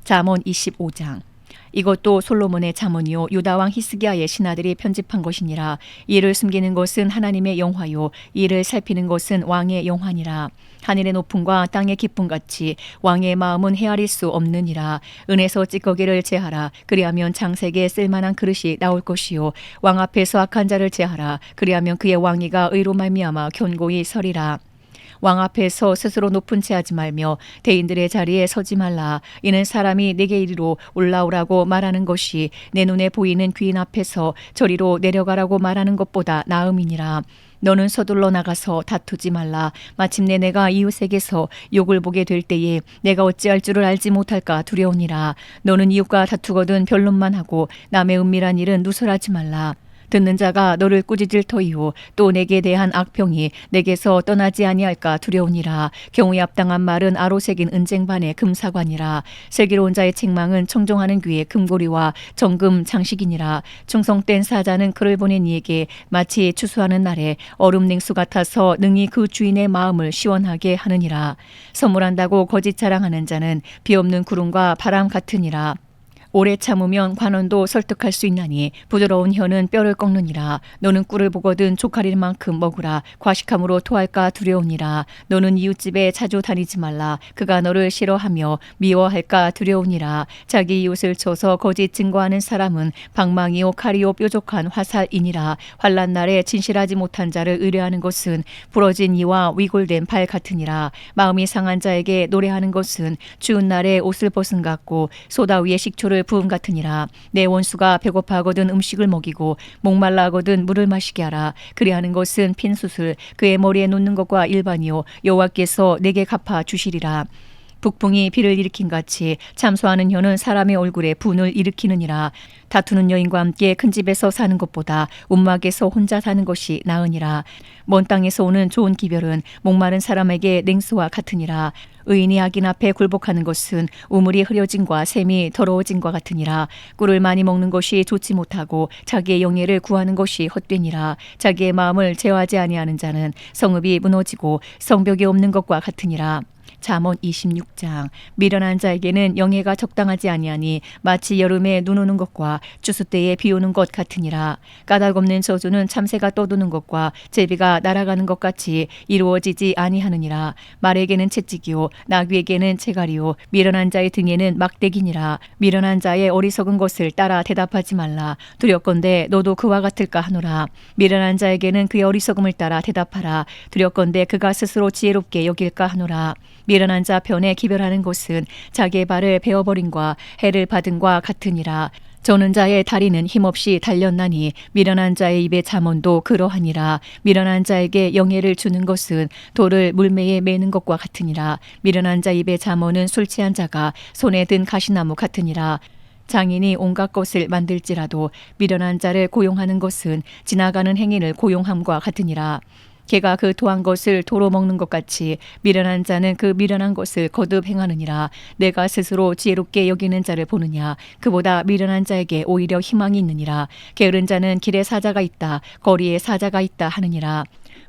잠언 25장. 이것도 솔로몬의 잠언이요 유다 왕 히스기야의 신하들이 편집한 것이니라. 이를 숨기는 것은 하나님의 영화요 이를 살피는 것은 왕의 영화니라. 하늘의 높음과 땅의 깊음 같이 왕의 마음은 헤아릴 수 없느니라. 은에서 찌꺼기를 제하라. 그리하면 장색에 쓸만한 그릇이 나올 것이요 왕 앞에서 악한 자를 제하라. 그리하면 그의 왕위가 의로 말미암아 견고히 서리라. 왕 앞에서 스스로 높은 채 하지 말며 대인들의 자리에 서지 말라. 이는 사람이 내게 이리로 올라오라고 말하는 것이 내 눈에 보이는 귀인 앞에서 저리로 내려가라고 말하는 것보다 나음이니라. 너는 서둘러 나가서 다투지 말라. 마침내 내가 이웃에게서 욕을 보게 될 때에 내가 어찌할 줄을 알지 못할까 두려우니라. 너는 이웃과 다투거든 변론만 하고 남의 은밀한 일은 누설하지 말라. 듣는 자가 너를 꾸짖을 터이요 또 내게 대한 악평이 내게서 떠나지 아니할까 두려우니라. 경우에 합당한 말은 아로새긴 은쟁반의 금사관이라. 슬기로운 자의 책망은 청종하는 귀의 금고리와 정금 장식이니라. 충성된 사자는 그를 보낸 이에게 마치 추수하는 날에 얼음 냉수 같아서 능히 그 주인의 마음을 시원하게 하느니라. 선물한다고 거짓 자랑하는 자는 비 없는 구름과 바람 같으니라. 오래 참으면 관원도 설득할 수 있나니 부드러운 혀는 뼈를 꺾느니라. 너는 꿀을 보거든 족할일 만큼 먹으라. 과식함으로 토할까 두려우니라. 너는 이웃집에 자주 다니지 말라. 그가 너를 싫어하며 미워할까 두려우니라. 자기 이웃을 쳐서 거짓 증거하는 사람은 방망이요 칼이요 뾰족한 화살이니라. 환난 날에 진실하지 못한 자를 의뢰하는 것은 부러진 이와 위골된 발 같으니라. 마음이 상한 자에게 노래하는 것은 추운 날에 옷을 벗은 같고 소다 위에 식초를 부음 같으니라. 내 원수가 배고파하거든 음식을 먹이고 목말라 하거든 물을 마시게 하라. 그리하는 것은 핀 숯을 그의 머리에 놓는 것과 일반이요 여호와께서 내게 갚아 주시리라. 북풍이 비를 일으킨 같이 참소하는 혀는 사람의 얼굴에 분을 일으키느니라. 다투는 여인과 함께 큰 집에서 사는 것보다 움막에서 혼자 사는 것이 나으니라. 먼 땅에서 오는 좋은 기별은 목마른 사람에게 냉수와 같으니라. 의인이 악인 앞에 굴복하는 것은 우물이 흐려짐과 샘이 더러워짐과 같으니라. 꿀을 많이 먹는 것이 좋지 못하고 자기의 영예를 구하는 것이 헛되니라. 자기의 마음을 제어하지 아니하는 자는 성읍이 무너지고 성벽이 없는 것과 같으니라. 잠언 26장. 미련한 자에게는 영예가 적당하지 아니하니 마치 여름에 눈 오는 것과 추수 때에 비 오는 것 같으니라. 까닭 없는 저주는 참새가 떠도는 것과 제비가 날아가는 것 같이 이루어지지 아니하느니라. 말에게는 채찍이요 나귀에게는 채갈이요 미련한 자의 등에는 막대기니라. 미련한 자의 어리석은 것을 따라 대답하지 말라. 두렵건대 너도 그와 같을까 하노라. 미련한 자에게는 그의 어리석음을 따라 대답하라. 두렵건대 그가 스스로 지혜롭게 여길까 하노라. 미련한 자 편에 기별하는 것은 자기의 발을 베어버림과 해를 받음과 같으니라. 저는 자의 다리는 힘없이 달렸나니 미련한 자의 입의 잠언도 그러하니라. 미련한 자에게 영예를 주는 것은 돌을 물매에 매는 것과 같으니라. 미련한 자 입의 잠언은 술 취한 자가 손에 든 가시나무 같으니라. 장인이 온갖 것을 만들지라도 미련한 자를 고용하는 것은 지나가는 행인을 고용함과 같으니라. 개가 그 토한 것을 도로 먹는 것 같이 미련한 자는 그 미련한 것을 거듭 행하느니라. 내가 스스로 지혜롭게 여기는 자를 보느냐. 그보다 미련한 자에게 오히려 희망이 있느니라. 게으른 자는 길에 사자가 있다 거리에 사자가 있다 하느니라.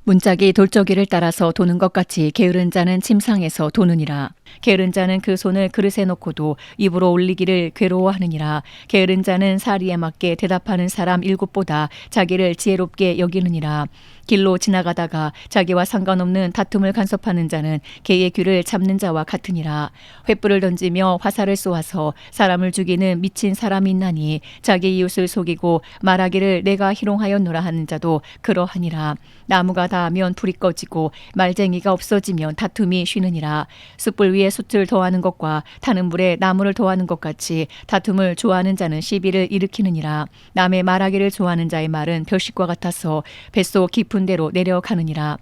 문짝이 돌저귀를 따라서 도는 것 같이 게으른 자는 침상에서 도느니라. 게으른 자는 그 손을 그릇에 넣고도 입으로 올리기를 괴로워하느니라. 게으른 자는 사리에 맞게 대답하는 사람 7보다 자기를 지혜롭게 여기느니라. 길로 지나가다가 자기와 상관없는 다툼을 간섭하는 자는 개의 귀를 잡는 자와 같으니라. 횃불을 던지며 화살을 쏘아서 사람을 죽이는 미친 사람이 있나니 자기 이웃을 속이고 말하기를 내가 희롱하였노라 하는 자도 그러하니라. 나무가 닿으면 불이 꺼지고 말쟁이가 없어지면 다툼이 쉬느니라. 숯불 위에 숯을 더하는 것과 타는 불에 나무를 더하는 것 같이 다툼을 좋아하는 자는 시비를 일으키느니라. 남의 말하기를 좋아하는 자의 말은 별식과 같아서 뱃속 깊은 데로 내려가느니라.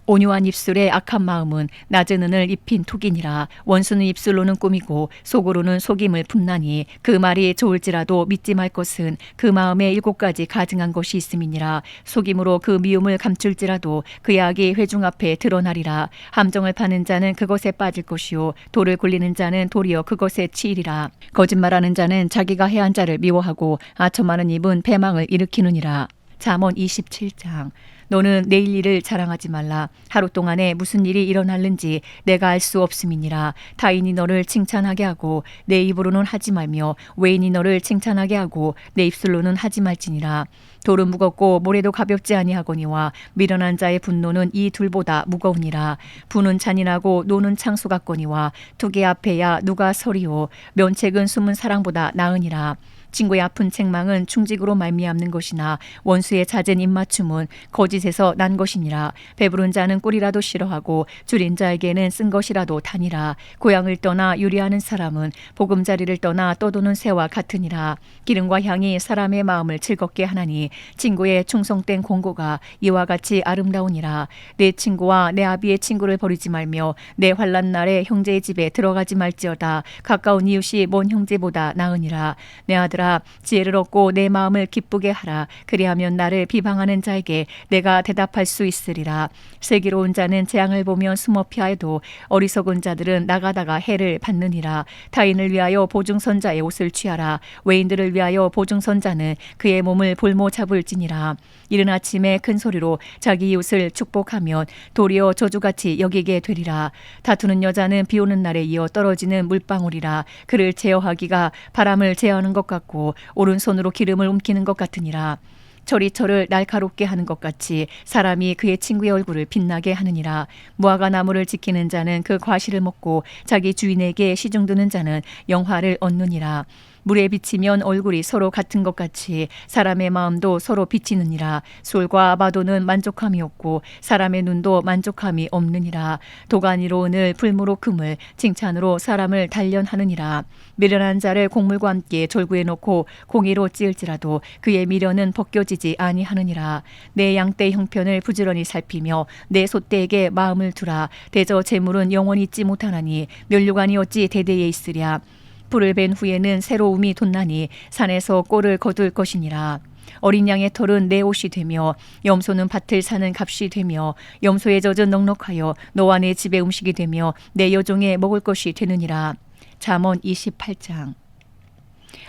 온유한 입술에 악한 마음은 낮은 은을 입힌 톡이니라. 원수는 입술로는 꾸미고 속으로는 속임을 품나니 그 말이 좋을지라도 믿지 말 것은 그 마음에 7가지 가증한 것이 있음이니라. 속임으로 그 미움을 감출지라도 그의 악이 회중 앞에 드러나리라. 함정을 파는 자는 그것에 빠질 것이요 돌을 굴리는 자는 도리어 그것에 치이리라. 거짓말하는 자는 자기가 해한 자를 미워하고 아첨하는 입은 패망을 일으키느니라. 잠언 27장. 너는 내일 일을 자랑하지 말라. 하루 동안에 무슨 일이 일어날는지 내가 알 수 없음이니라. 타인이 너를 칭찬하게 하고 내 입으로는 하지 말며 외인이 너를 칭찬하게 하고 내 입술로는 하지 말지니라. 돌은 무겁고 모래도 가볍지 아니하거니와 미련한 자의 분노는 이 둘보다 무거우니라. 부는 잔인하고 노는 창수 같거니와 투기 앞에야 누가 서리오. 면책은 숨은 사랑보다 나으니라. 친구의 아픈 책망은 충직으로 말미암는 것이나 원수의 잦은 입맞춤은 거짓에서 난 것이니라. 배부른 자는 꿀이라도 싫어하고 줄인 자에게는 쓴 것이라도 다니라. 고향을 떠나 유리하는 사람은 보금자리를 떠나 떠도는 새와 같으니라. 기름과 향이 사람의 마음을 즐겁게 하나니 친구의 충성된 공고가 이와 같이 아름다우니라. 내 친구와 내 아비의 친구를 버리지 말며 내 환난 날에 형제의 집에 들어가지 말지어다. 가까운 이웃이 먼 형제보다 나으니라. 내 아들아, 지혜를 얻고 내 마음을 기쁘게 하라. 그리하면 나를 비방하는 자에게 내가 대답할 수 있으리라. 슬기로운 자는 재앙을 보며 숨어 피하여도 어리석은 자들은 나가다가 해를 받느니라. 타인을 위하여 보증선자의 옷을 취하라. 외인들을 위하여 보증선자는 그의 몸을 볼모 잡을지니라. 이른 아침에 큰 소리로 자기 이웃을 축복하면 도리어 저주같이 여기게 되리라. 다투는 여자는 비 오는 날에 이어 떨어지는 물방울이라. 그를 제어하기가 바람을 제어하는 것 같고 오른손으로 기름을 움키는 것 같으니라. 철이 철을 날카롭게 하는 것 같이 사람이 그의 친구의 얼굴을 빛나게 하느니라. 무화과 나무를 지키는 자는 그 과실을 먹고 자기 주인에게 시중드는 자는 영화를 얻느니라. 물에 비치면 얼굴이 서로 같은 것 같이 사람의 마음도 서로 비치느니라. 솔과 아바도는 만족함이 없고 사람의 눈도 만족함이 없느니라. 도가니로 은을 불무로 금을 칭찬으로 사람을 단련하느니라. 미련한 자를 곡물과 함께 졸구에 놓고 공의로 찌을지라도 그의 미련은 벗겨지지 아니하느니라. 내 양떼 형편을 부지런히 살피며 내 소떼에게 마음을 두라. 대저 재물은 영원히 있지 못하나니 면류관이 어찌 대대에 있으랴. 불을 벤 후에는 새로움이 돋나니 산에서 꼴을 거둘 것이니라. 어린 양의 털은 내 옷이 되며 염소는 밭을 사는 값이 되며 염소의 젖은 넉넉하여 너와 내 집의 음식이 되며 내 여종의 먹을 것이 되느니라. 잠언 28장.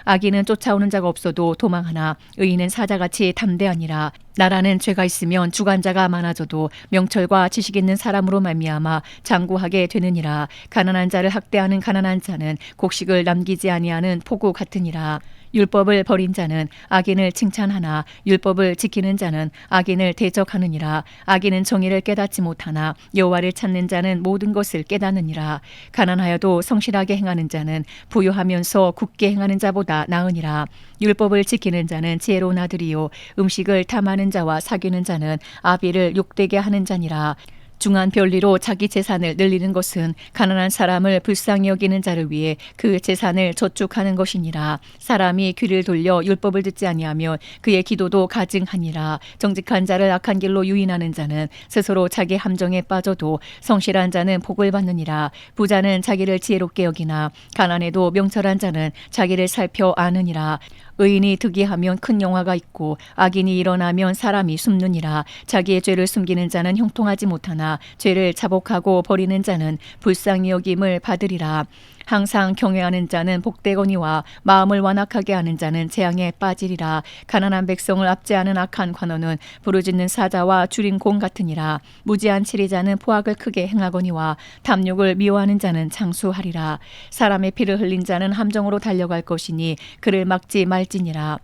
악인은 쫓아오는 자가 없어도 도망하나 의인은 사자같이 담대하니라. 나라는 죄가 있으면 주관자가 많아져도 명철과 지식 있는 사람으로 말미암아 장구하게 되느니라. 가난한 자를 학대하는 가난한 자는 곡식을 남기지 아니하는 포구 같으니라. 율법을 버린 자는 악인을 칭찬하나 율법을 지키는 자는 악인을 대적하느니라. 악인은 정의를 깨닫지 못하나 여호와를 찾는 자는 모든 것을 깨닫느니라. 가난하여도 성실하게 행하는 자는 부유하면서 굳게 행하는 자보다 나으니라. 율법을 지키는 자는 지혜로운 아들이요 음식을 탐하는 자와 사귀는 자는 아비를 욕되게 하는 자니라. 중한 별리로 자기 재산을 늘리는 것은 가난한 사람을 불쌍히 여기는 자를 위해 그 재산을 저축하는 것이니라. 사람이 귀를 돌려 율법을 듣지 아니하면 그의 기도도 가증하니라. 정직한 자를 악한 길로 유인하는 자는 스스로 자기 함정에 빠져도 성실한 자는 복을 받느니라. 부자는 자기를 지혜롭게 여기나 가난해도 명철한 자는 자기를 살펴 아느니라. 의인이 득이하면 큰 영화가 있고 악인이 일어나면 사람이 숨느니라. 자기의 죄를 숨기는 자는 형통하지 못하나 죄를 자복하고 버리는 자는 불쌍히 여김을 받으리라. 항상 경외하는 자는 복되거니와 마음을 완악하게 하는 자는 재앙에 빠지리라. 가난한 백성을 압제하는 악한 관원은 부르짖는 사자와 줄인 공 같으니라. 무지한 치리자는 포악을 크게 행하거니와 탐욕을 미워하는 자는 장수하리라. 사람의 피를 흘린 자는 함정으로 달려갈 것이니 그를 막지 말지니라.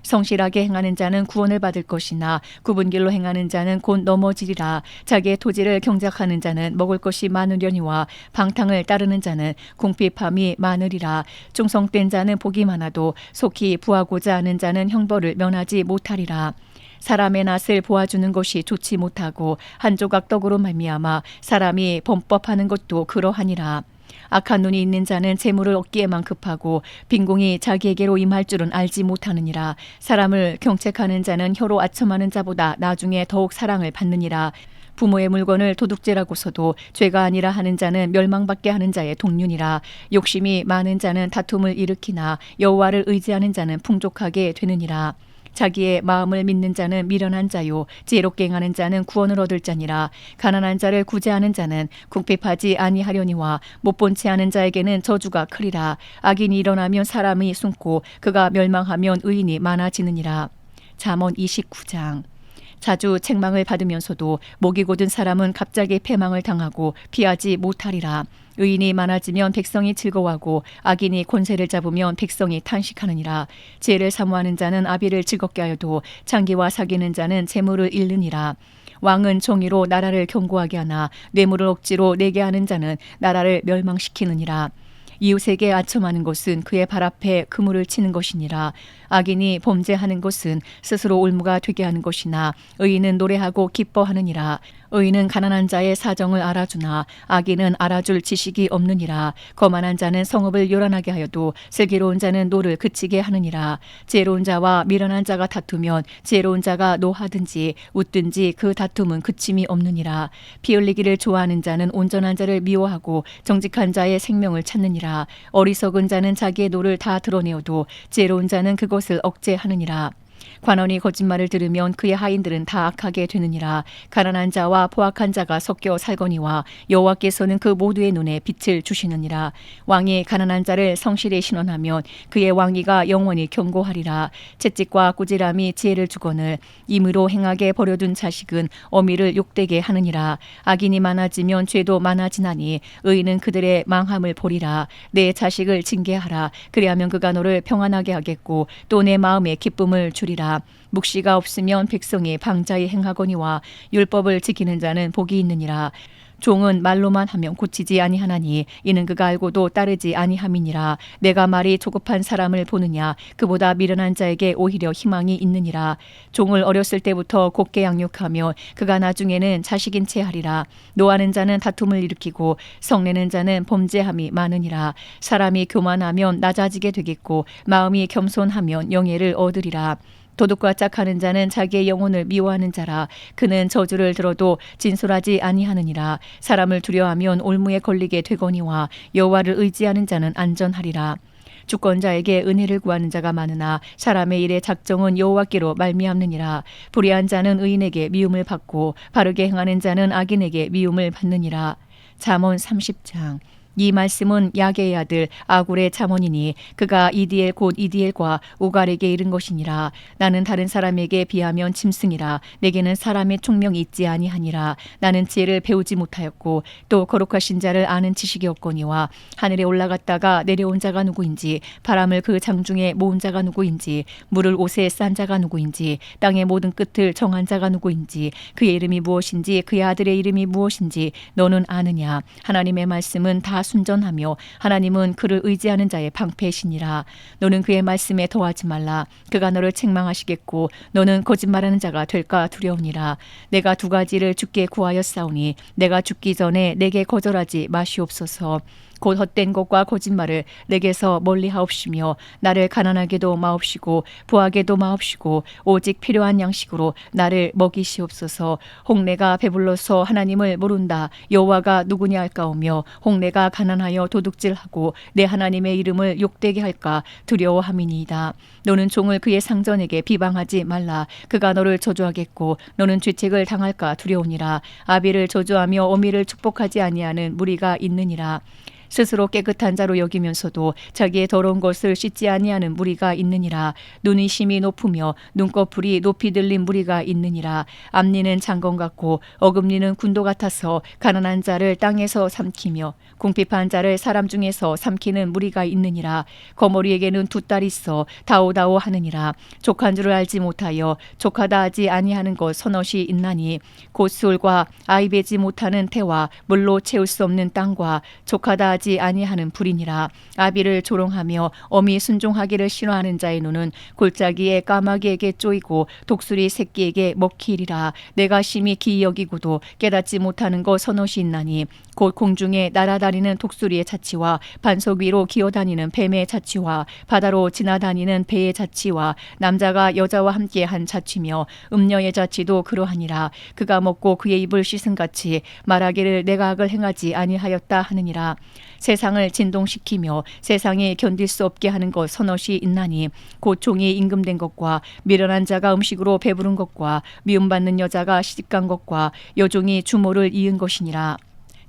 성실하게 행하는 자는 구원을 받을 것이나 굽은 길로 행하는 자는 곧 넘어지리라. 자기의 토지를 경작하는 자는 먹을 것이 많으려니와 방탕을 따르는 자는 궁핍함이 많으리라. 충성된 자는 복이 많아도 속히 부하고자 하는 자는 형벌을 면하지 못하리라. 사람의 낯을 보아주는 것이 좋지 못하고 한 조각 떡으로 말미암아 사람이 범법하는 것도 그러하니라. 악한 눈이 있는 자는 재물을 얻기에만 급하고 빈공이 자기에게로 임할 줄은 알지 못하느니라. 사람을 경책하는 자는 혀로 아첨하는 자보다 나중에 더욱 사랑을 받느니라. 부모의 물건을 도둑질하고서도 죄가 아니라 하는 자는 멸망받게 하는 자의 동륜이라. 욕심이 많은 자는 다툼을 일으키나 여호와를 의지하는 자는 풍족하게 되느니라. 자기의 마음을 믿는 자는 미련한 자요 지혜롭게 행하는 자는 구원을 얻을 자니라. 가난한 자를 구제하는 자는 궁핍하지 아니하려니와 못본 채 하는 자에게는 저주가 크리라. 악인이 일어나면 사람이 숨고 그가 멸망하면 의인이 많아지느니라. 잠언 29장. 자주 책망을 받으면서도 목이 곧은 사람은 갑자기 패망을 당하고 피하지 못하리라. 의인이 많아지면 백성이 즐거워하고 악인이 권세를 잡으면 백성이 탄식하느니라. 죄를 사모하는 자는 아비를 즐겁게 하여도 장기와 사귀는 자는 재물을 잃느니라. 왕은 정의로 나라를 견고하게 하나 뇌물을 억지로 내게 하는 자는 나라를 멸망시키느니라. 이웃에게 아첨하는 것은 그의 발 앞에 그물을 치는 것이니라. 악인이 범죄하는 것은 스스로 올무가 되게 하는 것이나 의인은 노래하고 기뻐하느니라. 의인은 가난한 자의 사정을 알아주나 악인은 알아줄 지식이 없느니라. 거만한 자는 성읍을 요란하게 하여도 슬기로운 자는 노를 그치게 하느니라. 지혜로운 자와 미련한 자가 다투면 지혜로운 자가 노하든지 웃든지 그 다툼은 그침이 없느니라. 피 흘리기를 좋아하는 자는 온전한 자를 미워하고 정직한 자의 생명을 찾느니라. 어리석은 자는 자기의 노를 다 드러내어도 지혜로운 자는 그것을 억제하느니라. 관원이 거짓말을 들으면 그의 하인들은 다 악하게 되느니라. 가난한 자와 포악한 자가 섞여 살거니와 여호와께서는 그 모두의 눈에 빛을 주시느니라. 왕이 가난한 자를 성실히 신원하면 그의 왕위가 영원히 견고하리라. 채찍과 꾸지람이 지혜를 주거늘 임의로 행하게 버려둔 자식은 어미를 욕되게 하느니라. 악인이 많아지면 죄도 많아지나니 의인은 그들의 망함을 보리라. 내 자식을 징계하라. 그리하면 그가 너를 평안하게 하겠고 또 내 마음에 기쁨을 주리라. 묵시가 없으면 백성이 방자히 행하거니와 율법을 지키는 자는 복이 있느니라. 종은 말로만 하면 고치지 아니하나니 이는 그가 알고도 따르지 아니함이니라. 내가 말이 조급한 사람을 보느냐 그보다 미련한 자에게 오히려 희망이 있느니라. 종을 어렸을 때부터 곱게 양육하며 그가 나중에는 자식인 채 하리라. 노하는 자는 다툼을 일으키고 성내는 자는 범죄함이 많으니라. 사람이 교만하면 낮아지게 되겠고 마음이 겸손하면 영예를 얻으리라. 도둑과 짝하는 자는 자기의 영혼을 미워하는 자라. 그는 저주를 들어도 진솔하지 아니하느니라. 사람을 두려워하면 올무에 걸리게 되거니와 여호와를 의지하는 자는 안전하리라. 주권자에게 은혜를 구하는 자가 많으나 사람의 일의 작정은 여호와께로 말미암느니라. 불의한 자는 의인에게 미움을 받고 바르게 행하는 자는 악인에게 미움을 받느니라. 잠언 30장. 이 말씀은 야게의 아들 아굴의 잠언이니 그가 이디엘 곧 이디엘과 우갈에게 이른 것이니라. 나는 다른 사람에게 비하면 짐승이라. 내게는 사람의 총명이 있지 아니하니라. 나는 지혜를 배우지 못하였고 또 거룩하신 자를 아는 지식이 없거니와 하늘에 올라갔다가 내려온 자가 누구인지 바람을 그 장중에 모은 자가 누구인지 물을 옷에 싼 자가 누구인지 땅의 모든 끝을 정한 자가 누구인지 그의 이름이 무엇인지 그의 아들의 이름이 무엇인지 너는 아느냐. 하나님의 말씀은 다 순전하며 하나님은 그를 의지하는 자의 방패시니라. 너는 그의 말씀에 더하지 말라. 그가 너를 책망하시겠고 너는 거짓말하는 자가 될까 두려우니라. 내가 두 가지를 주께 구하였사오니 내가 죽기 전에 내게 거절하지 마시옵소서. 곧 헛된 것과 거짓말을 내게서 멀리하옵시며 나를 가난하게도 마옵시고 부하게도 마옵시고 오직 필요한 양식으로 나를 먹이시옵소서. 홍내가 배불러서 하나님을 모른다. 여호와가 누구냐 할까오며 홍내가 가난하여 도둑질하고 내 하나님의 이름을 욕되게 할까 두려워함이니이다. 너는 종을 그의 상전에게 비방하지 말라. 그가 너를 저주하겠고 너는 죄책을 당할까 두려우니라. 아비를 저주하며 어미를 축복하지 아니하는 무리가 있느니라. 스스로 깨끗한 자로 여기면서도 자기의 더러운 것을 씻지 아니하는 무리가 있느니라. 눈이 심히 높으며 눈꺼풀이 높이 들린 무리가 있느니라. 앞니는 장건 같고 어금니는 군도 같아서 가난한 자를 땅에서 삼키며 궁핍한 자를 사람 중에서 삼키는 무리가 있느니라. 거머리에게는 두 딸이 있어 다오다오 하느니라. 족한 줄을 알지 못하여 족하다 하지 아니하는 것 서넛이 있나니 곧 술과 아이 베지 못하는 태와 물로 채울 수 없는 땅과 족하다 하지 아니하는 불이니라. 아비를 조롱하며 어미 순종하기를 싫어하는 자의 눈은 골짜기에 까마귀에게 쪼이고 독수리 새끼에게 먹히리라. 내가 심히 기이 여기고도 깨닫지 못하는 것 서넛이 있나니 곧 공중에 날아다니는 독수리의 자치와 반석 위로 기어다니는 뱀의 자치와 바다로 지나다니는 배의 자치와 남자가 여자와 함께 한 자치며 음녀의 자치도 그러하니라. 그가 먹고 그의 입을 씻은같이 말하기를 내가 악을 행하지 아니하였다 하느니라. 세상을 진동시키며 세상에 견딜 수 없게 하는 것 서넛이 있나니 곧 종이 임금된 것과 미련한 자가 음식으로 배부른 것과 미움받는 여자가 시집간 것과 여종이 주모를 이은 것이니라.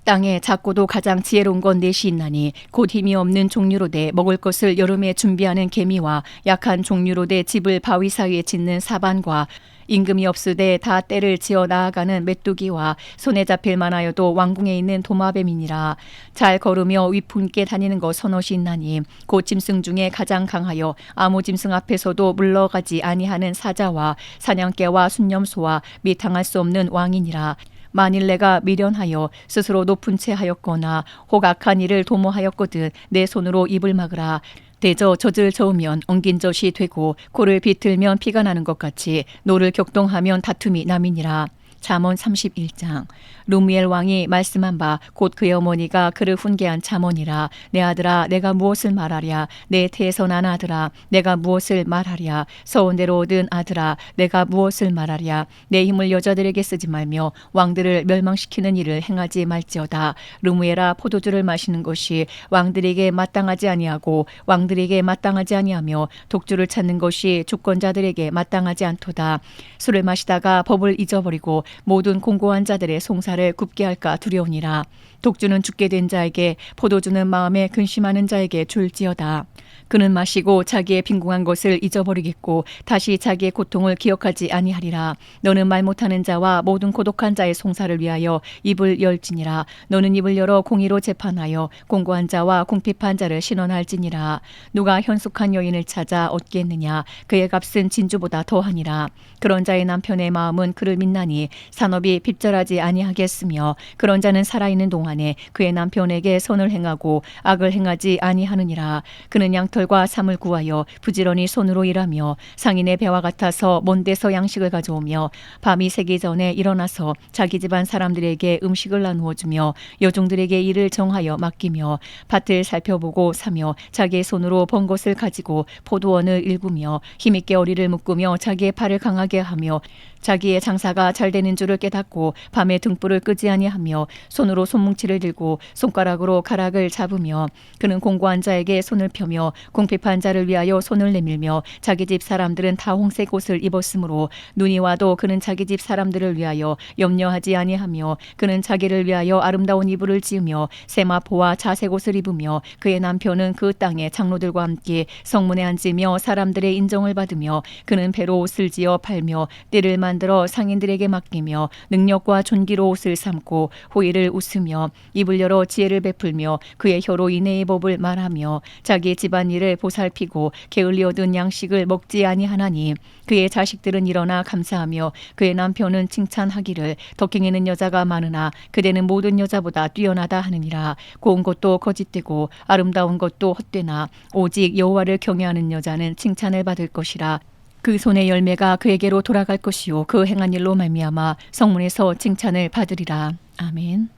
땅에 작고도 가장 지혜로운 건 넷이 있나니 곧 힘이 없는 종류로되 먹을 것을 여름에 준비하는 개미와 약한 종류로되 집을 바위 사이에 짓는 사반과 임금이 없으되 다 때를 지어 나아가는 메뚜기와 손에 잡힐 만하여도 왕궁에 있는 도마뱀이니라. 잘 걸으며 위풍께 다니는 것 서넛이 있나니 곧 짐승 중에 가장 강하여 아무 짐승 앞에서도 물러가지 아니하는 사자와 사냥개와 순념소와 및 당할 수 없는 왕이니라. 만일 내가 미련하여 스스로 높은 채 하였거나 혹 악한 일을 도모하였거든 내 손으로 입을 막으라. 대저 젖을 저으면 엉긴 젖이 되고 코를 비틀면 피가 나는 것 같이 노를 격동하면 다툼이 남이니라. 잠언 31장. 루무엘 왕이 말씀한 바 곧 그의 어머니가 그를 훈계한 잠언이라. 내 아들아 내가 무엇을 말하랴. 내 태에서 난 아들아 내가 무엇을 말하랴. 서원대로 얻은 아들아 내가 무엇을 말하랴. 내 힘을 여자들에게 쓰지 말며 왕들을 멸망시키는 일을 행하지 말지어다. 루무엘아 포도주를 마시는 것이 왕들에게 마땅하지 아니하고 왕들에게 마땅하지 아니하며 독주를 찾는 것이 주권자들에게 마땅하지 않도다. 술을 마시다가 법을 잊어버리고 모든 공고한 자들의 송사를 굽게 할까 두려우니라. 독주는 죽게 된 자에게 포도주는 마음에 근심하는 자에게 줄지어다. 그는 마시고 자기의 빈궁한 것을 잊어버리겠고 다시 자기의 고통을 기억하지 아니하리라. 너는 말 못하는 자와 모든 고독한 자의 송사를 위하여 입을 열지니라. 너는 입을 열어 공의로 재판하여 공고한 자와 궁핍한 자를 신원할지니라. 누가 현숙한 여인을 찾아 얻겠느냐. 그의 값은 진주보다 더하니라. 그런 자의 남편의 마음은 그를 믿나니 산업이 핍절하지 아니하겠으며 그런 자는 살아있는 동안에 그의 남편에게 선을 행하고 악을 행하지 아니하느니라. 그는 양털과 삼을 구하여 부지런히 손으로 일하며 상인의 배와 같아서 먼 데서 양식을 가져오며 밤이 새기 전에 일어나서 자기 집안 사람들에게 음식을 나누어 주며 여종들에게 일을 정하여 맡기며 밭을 살펴보고 사며 자기의 손으로 번 것을 가지고 포도원을 일구며 힘있게 어리를 묶으며 자기의 팔을 강하게 하며 자기의 장사가 잘 되는 줄을 깨닫고 밤에 등불을 끄지 아니하며 손으로 손뭉치를 들고 손가락으로 가락을 잡으며 그는 공고한 자에게 손을 펴며 궁핍한 자를 위하여 손을 내밀며 자기 집 사람들은 다 홍색 옷을 입었으므로 눈이 와도 그는 자기 집 사람들을 위하여 염려하지 아니하며 그는 자기를 위하여 아름다운 이불을 지으며 세마포와 자색 옷을 입으며 그의 남편은 그 땅의 장로들과 함께 성문에 앉으며 사람들의 인정을 받으며 그는 배로 옷을 지어 팔며 띠를 만들어 상인들에게 맡기며 능력과 존귀로 옷을 삼고 호의를 웃으며 입을 열어 지혜를 베풀며 그의 혀로 인애의 법을 말하며 자기의 집안일을 보살피고 게을리 얻은 양식을 먹지 아니하나니 그의 자식들은 일어나 감사하며 그의 남편은 칭찬하기를 덕행에는 여자가 많으나 그대는 모든 여자보다 뛰어나다 하느니라. 고운 것도 거짓되고 아름다운 것도 헛되나 오직 여호와를 경외하는 여자는 칭찬을 받을 것이라. 그 손의 열매가 그에게로 돌아갈 것이요 그 행한 일로 말미암아 성문에서 칭찬을 받으리라. 아멘.